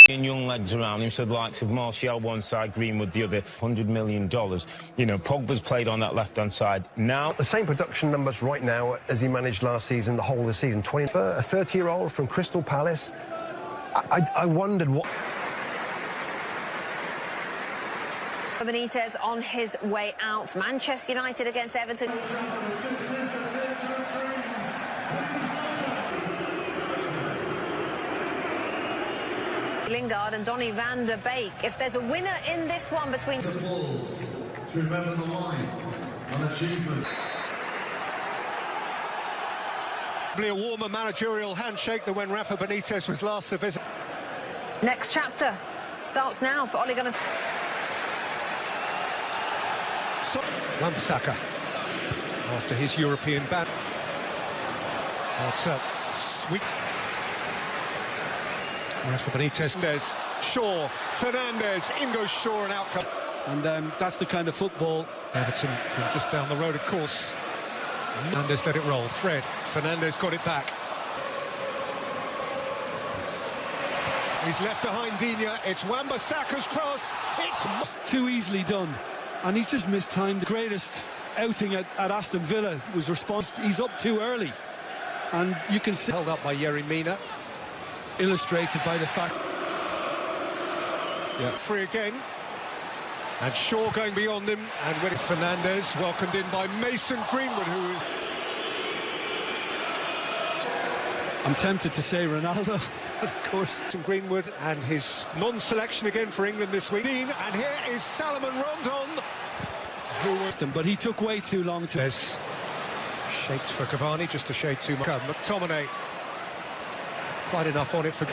And young legs around him, so the likes of Martial one side, Greenwood the other, $100 million. You know, Pogba's played on that left-hand side. Now, the same production numbers right now as he managed last season, the whole of the season. A 30-year-old from Crystal Palace. I wondered what... Benitez on his way out. Manchester United against Everton. Lingard and Donny van der Beek. If there's a winner in this one between... To remember the life and achievement. Probably a warmer managerial handshake than when Rafa Benitez was last to visit. Next chapter starts now for Ole Gunnar. Wan-Bissaka after his European ban. That's a sweet. Rafa Benitez, Shaw, Fernandez, in goes Shaw and outcome. And that's the kind of football. Everton from just down the road, of course. Fernandez let it roll. Fernandez got it back. He's left behind Digne. It's Wan-Bissaka's cross. It's too easily done. And he's just mistimed. The greatest outing at Aston Villa was response. He's up too early. And you can see... Held up by Yerry Mina. Illustrated by the fact... Yeah. Free again. And Shaw going beyond him. And with Fernandez welcomed in by Mason Greenwood, who is... I'm tempted to say Ronaldo, but of course. Greenwood and his non-selection again for England this week. And here is Salomon Rondon, who was... But he took way too long to... There's shaped for Cavani, just a shade too much. McTominay. Quite enough on it for...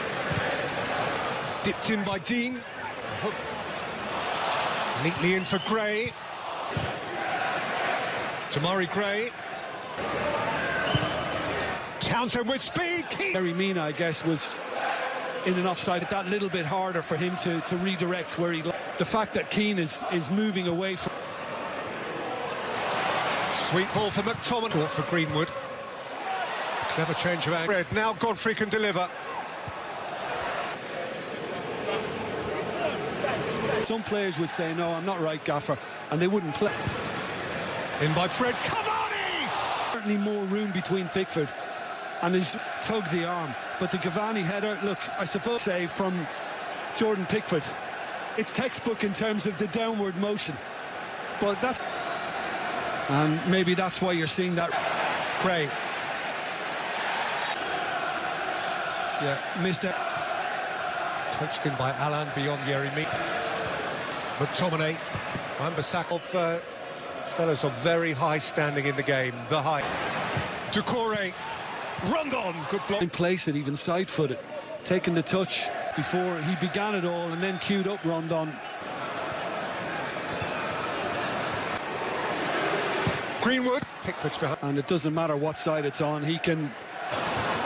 Dipped in by Dean. Neatly in for Gray. Tamari Gray. Counter with speed. Yerry Mina, I guess, was in an offside. That little bit harder for him to redirect where he... The fact that Keane is moving away from... Sweet ball for McTominay. For Greenwood. Clever change of angle. Now Godfrey can deliver. Some players would say, no, I'm not right, Gaffer, and they wouldn't play. In by Fred. Cavani! Certainly more room between Pickford and his tugged the arm. But the Cavani header, look, I suppose, say, from Jordan Pickford, it's textbook in terms of the downward motion. But that's... And maybe that's why you're seeing that. Gray. Yeah, missed it. Coached in by Alan beyond Yerry Mina. McTominay. Wan-Bissaka of fellows of very high standing in the game. The high. Doucouré. Rondon. Good block. In place it, even side-footed. Taking the touch before he began it all and then queued up Rondon. Greenwood. Pickford's behind. And it doesn't matter what side it's on, he can...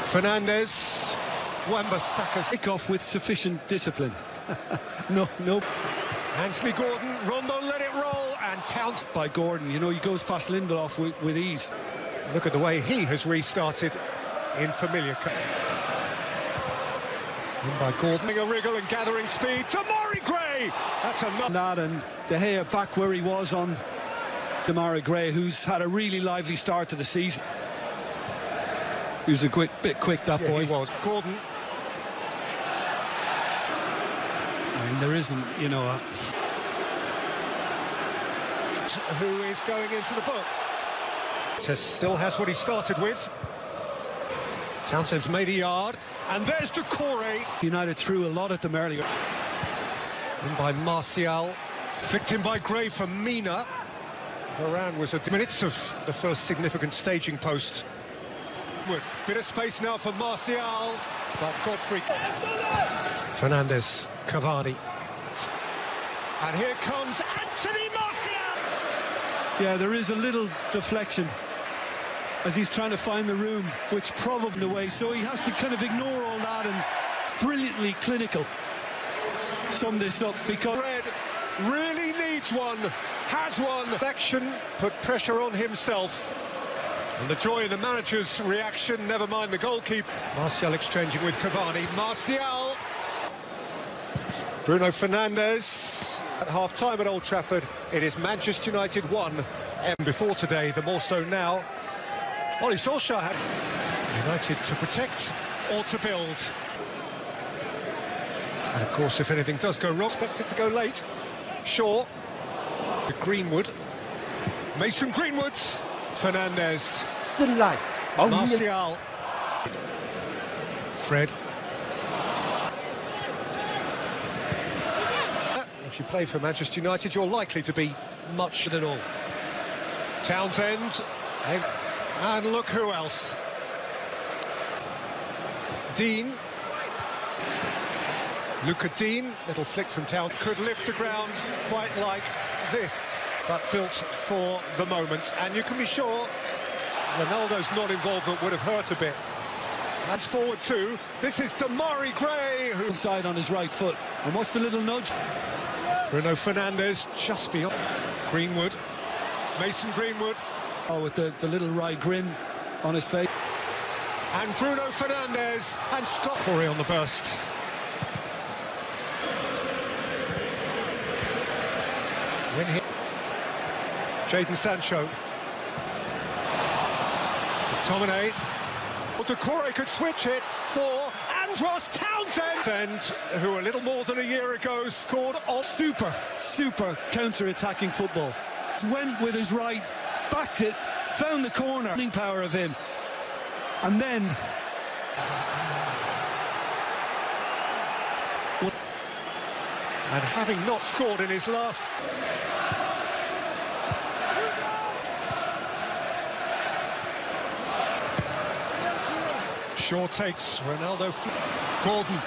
Fernandez. Wan-Bissaka's kick off with sufficient discipline. No. Anthony Gordon, Rondon let it roll, and Towns by Gordon. You know, he goes past Lindelof with ease. Look at the way he has restarted in familiar. In by Gordon, a wriggle and gathering speed. Tamari Gray. That's enough. That and De Gea back where he was on Tamari Gray, who's had a really lively start to the season. He was a bit quick, that boy. He was. Gordon. I mean, there isn't, you know... Who is going into the book? Test still has what he started with. Townsend's made a yard. And there's Doucouré. United threw a lot at them earlier. In by Martial. Flicked in by Gray for Mina. Varane was at minutes of the first significant staging post. Bit of space now for Martial, but Godfrey. Fernandez, Cavani. And here comes Anthony Martial! Yeah, there is a little deflection as he's trying to find the room, which probably the way, so he has to kind of ignore all that and brilliantly clinical sum this up because... Red really needs one, has one. Action, put pressure on himself. And the joy in the manager's reaction, never mind the goalkeeper. Martial exchanging with Cavani. Martial. Bruno Fernandes at half-time at Old Trafford. It is Manchester United 1, and before today, the more so now. Ole Solskjaer had United to protect or to build. And of course, if anything does go wrong, expect it to go late. Shaw, Greenwood, Mason Greenwood, Fernandes, Martial, Fred. If you play for Manchester United, you're likely to be much than all. Townsend, and look who else. Dean. Luca Dean, little flick from Town, could lift the ground quite like this, but built for the moment. And you can be sure Ronaldo's non-involvement would have hurt a bit. That's forward two. This is Damari Gray, who Inside on his right foot. And what's the little nudge? Bruno Fernandes just beyond. Greenwood, Mason Greenwood. Oh, with the little wry grin on his face. And Bruno Fernandes and Scott Corey on the burst. Win here. Jadon Sancho. McTominay. Decore could switch it for Andros Townsend, who a little more than a year ago scored on super counter-attacking football. Went with his right, backed it, found the corner. Power of him, and then and having not scored in his last. Shaw takes Ronaldo. Gordon.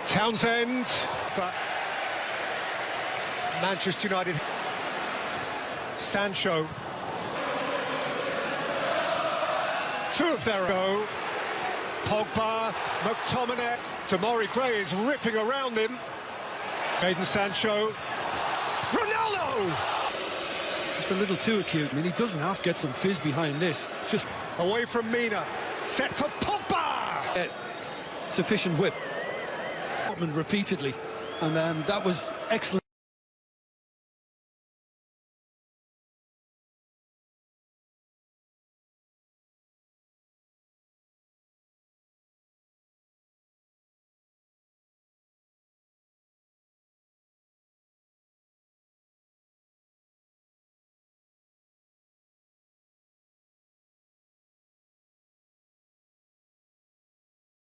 Townsend, but Manchester United. Sancho. Two of their own. Pogba, McTominay. Damari Gray is ripping around him. Jadon Sancho. Ronaldo! just a little too acute. I mean, he doesn't have to get some fizz behind this. Just away from Mina. Set for Pogba! Sufficient whip. Repeatedly. And that was excellent.